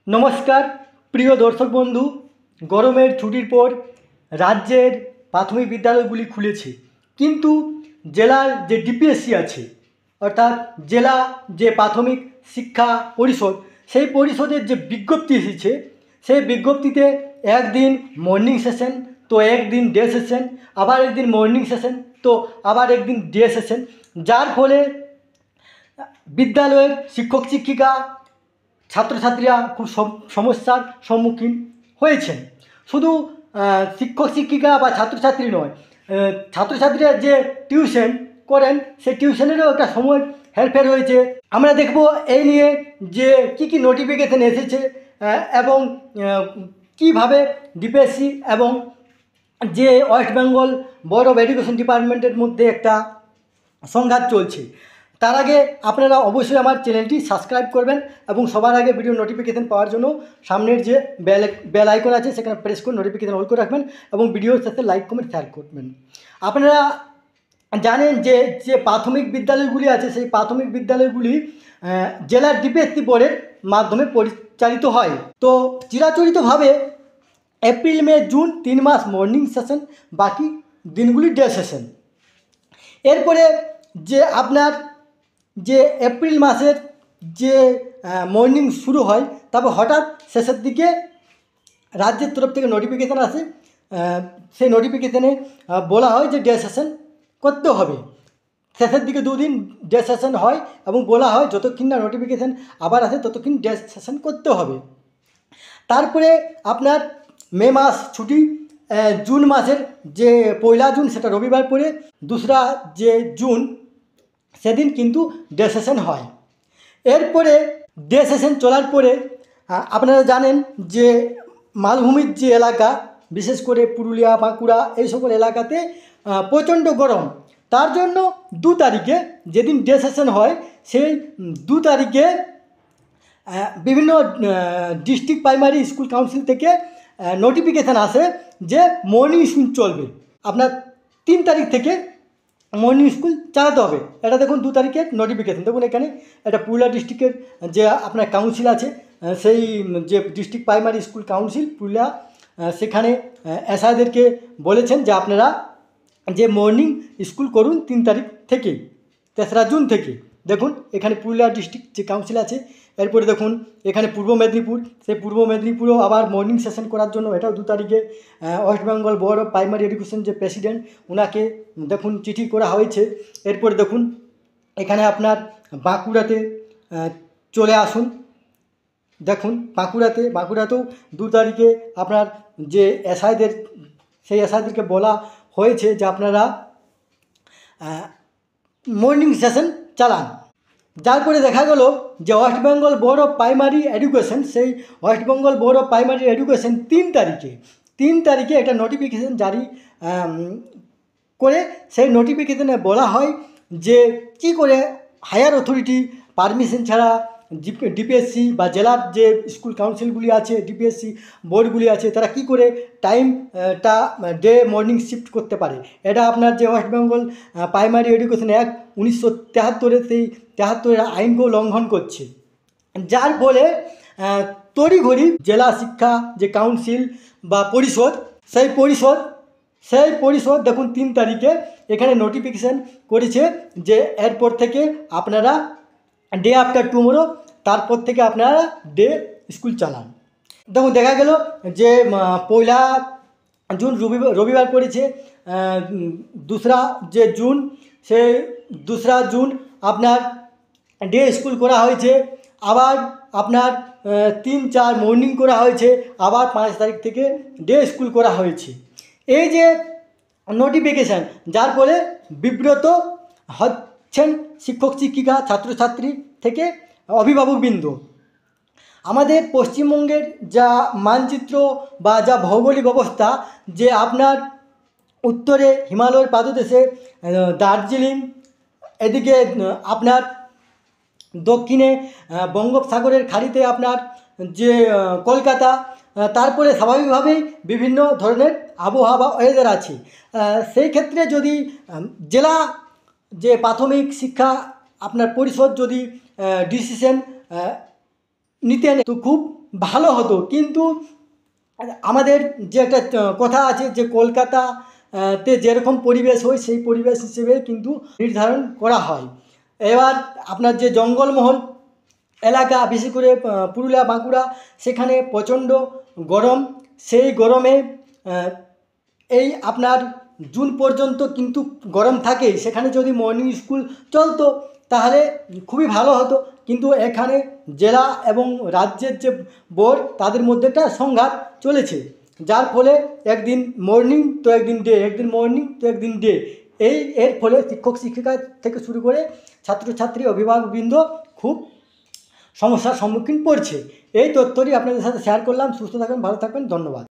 নমস্কার প্রিয় দর্শক বন্ধু, গরমের ছুটির পর রাজ্যের প্রাথমিক বিদ্যালয়গুলি খুলেছে, কিন্তু জেলার যে ডিপিএসসি আছে অর্থাৎ জেলা যে প্রাথমিক শিক্ষা পরিষদ, সেই পরিষদের যে বিজ্ঞপ্তি এসেছে সেই বিজ্ঞপ্তিতে একদিন মর্নিং সেশন, তো একদিন ডে সেশন, আবার একদিন মর্নিং সেশন, তো আবার একদিন ডে সেশন, যার ফলে বিদ্যালয়ের শিক্ষক শিক্ষিকা ছাত্রছাত্রীরা খুব সমস্যার সম্মুখীন হয়েছেন। শুধু শিক্ষক শিক্ষিকা বা ছাত্রছাত্রী নয়, ছাত্রছাত্রীরা যে টিউশন করেন সেই টিউশনেরও একটা সময় হেরফের হয়েছে। আমরা দেখব এই নিয়ে যে কী নোটিফিকেশান এসেছে এবং কীভাবে ডিপিএসসি এবং যে West Bengal board of education ডিপার্টমেন্টের মধ্যে একটা সংঘাত চলছে। তার আগে আপনারা অবশ্যই আমার চ্যানেলটি সাবস্ক্রাইব করবেন এবং সবার আগে ভিডিও নোটিফিকেশান পাওয়ার জন্য সামনের যে বেল আইকন আছে সেখানে প্রেস করে নোটিফিকেশান অল করে রাখবেন এবং ভিডিওর সাথে লাইক কমেন্ট শেয়ার করবেন। আপনারা জানেন যে যে প্রাথমিক বিদ্যালয়গুলি আছে সেই প্রাথমিক বিদ্যালয়গুলি জেলার ডিপিএসসি বোর্ডের মাধ্যমে পরিচালিত হয়। তো চিরাচরিতভাবে এপ্রিল মে জুন 3 মাস মর্নিং সেশন, বাকি দিনগুলি ডে সেশন। এরপরে যে আপনার যে এপ্রিল মাসের যে মর্নিং শুরু হয়, তারপর হঠাৎ শেষের দিকে রাজ্যের তরফ থেকে নোটিফিকেশান আসে। সেই নোটিফিকেশানে বলা হয় যে ডে সেশন করতে হবে। শেষের দিকে 2 দিন ডে সেশন হয় এবং বলা হয় যতক্ষণ না নোটিফিকেশান আবার আসে ততক্ষণ ডে সেশন করতে হবে। তারপরে আপনার মে মাস ছুটি, জুন মাসের যে 1 জুন সেটা রবিবার পড়ে, 2 যে জুন সেদিন কিন্তু ডে সেশন হয়। এরপরে ডে সেশন চলার পরে আপনারা জানেন যে মালভূমির যে এলাকা, বিশেষ করে পুরুলিয়া বাঁকুড়া এই সকল এলাকাতে প্রচণ্ড গরম। তার জন্য 2 তারিখে যেদিন ডে সেশন হয় সেই 2 তারিখে বিভিন্ন ডিস্ট্রিক্ট প্রাইমারি স্কুল কাউন্সিল থেকে নোটিফিকেশান আসে যে মর্নিং স্কুল চলবে। আপনার 3 তারিখ থেকে মর্নিং স্কুল চালাতে হবে। এটা দেখুন 2 তারিখের নোটিফিকেশান। দেখুন এখানে একটা পুরুলিয়া ডিস্ট্রিক্টের যে আপনার কাউন্সিল আছে, সেই যে district primary school council Purulia, সেখানে এসআইদেরকে বলেছেন যে আপনারা যে মর্নিং স্কুল করুন 3 তারিখ থেকে 3রা জুন থেকে। দেখুন এখানে পুরুলিয়া ডিস্ট্রিক্ট যে কাউন্সিল আছে। এরপরে দেখুন এখানে পূর্ব মেদিনীপুর, সেই পূর্ব মেদিনীপুরও আবার মর্নিং সেশন করার জন্য এটাও 2 তারিখে West Bengal board of primary education যে প্রেসিডেন্ট ওনাকে দেখুন চিঠি করা হয়েছে। এরপরে দেখুন এখানে আপনার বাঁকুড়াতে চলে আসুন। দেখুন বাঁকুড়াতেও 2 তারিখে আপনার যে এসআইদের, সেই এসআইদেরকে বলা হয়েছে যে আপনারা মর্নিং সেশন চালান। যার পরে দেখা গেল যে West Bengal board of primary education, সেই West Bengal board of primary education 3 তারিখে একটা নোটিফিকেশান জারি করে। সেই নোটিফিকেশানে বলা হয় যে কি করে হায়ার অথরিটি পারমিশন ছাড়া ডিপিএসসি বা জেলার যে স্কুল কাউন্সিলগুলি আছে, ডিপিএসসি বোর্ডগুলি আছে, তারা কি করে টাইমটা ডে মর্নিং শিফট করতে পারে। এটা আপনার যে West Bengal primary education act 1973-এর সেই 73-এর আইনকেও লঙ্ঘন করছে। যার ফলে তড়িঘড়ি জেলা শিক্ষা যে কাউন্সিল বা পরিষদ, সেই পরিষদ দেখুন 3 তারিখে এখানে নোটিফিকেশান করেছে যে এরপর থেকে আপনারা ডে আফটার টুমোরো, তারপর থেকে আপনারা ডে স্কুল চালান। দেখুন দেখা গেল যে 1 জুন রবিবার পড়েছে, 2 যে জুন, সেই 2 জুন আপনার ডে স্কুল করা হয়েছে। আবার আপনার 3-4 মর্নিং করা হয়েছে, আবার 5 তারিখ থেকে ডে স্কুল করা হয়েছে। এই যে নোটিফিকেশান, যার ফলে বিব্রত হচ্ছেন শিক্ষক শিক্ষিকা ছাত্রছাত্রী থেকে অভিভাবকবৃন্দ। আমাদের পশ্চিমবঙ্গের যা মানচিত্র বা যা ভৌগোলিক অবস্থা, যে আপনার উত্তরে হিমালয়ের পাদদেশে দার্জিলিং, এদিকে আপনার দক্ষিণে বঙ্গোপসাগরের খাড়িতে আপনার যে কলকাতা, তারপরে স্বাভাবিকভাবেই বিভিন্ন ধরনের আবহাওয়া বা ওয়েদার আছে। সেই ক্ষেত্রে যদি জেলা যে প্রাথমিক শিক্ষা আপনার পরিষদ যদি ডিসিশন নিতেন তো খুব ভালো হতো। কিন্তু আমাদের যে একটা কথা আছে যে কলকাতা তে যেরকম পরিবেশ হয় সেই পরিবেশ হিসেবে কিন্তু নির্ধারণ করা হয়। এবার আপনার যে জঙ্গলমহল এলাকা, বিশেষ করে পুরুলিয়া বাঁকুড়া, সেখানে প্রচণ্ড গরম। সেই গরমে এই আপনার জুন পর্যন্ত কিন্তু গরম থাকে। সেখানে যদি মর্নিং স্কুল চলতো তাহলে খুবই ভালো হতো। কিন্তু এখানে জেলা এবং রাজ্যের যে বোর্ড তাদের মধ্যে একটা সংঘাত চলেছে, যার ফলে একদিন মর্নিং তো একদিন ডে, একদিন মর্নিং তো একদিন ডে। এর ফলে শিক্ষক শিক্ষিকা থেকে শুরু করে ছাত্রছাত্রী অভিভাবকবৃন্দ খুব সমস্যার সম্মুখীন পড়ছে। এই তথ্যটি আপনাদের সাথে শেয়ার করলাম। সুস্থ থাকবেন, ভালো থাকবেন, ধন্যবাদ।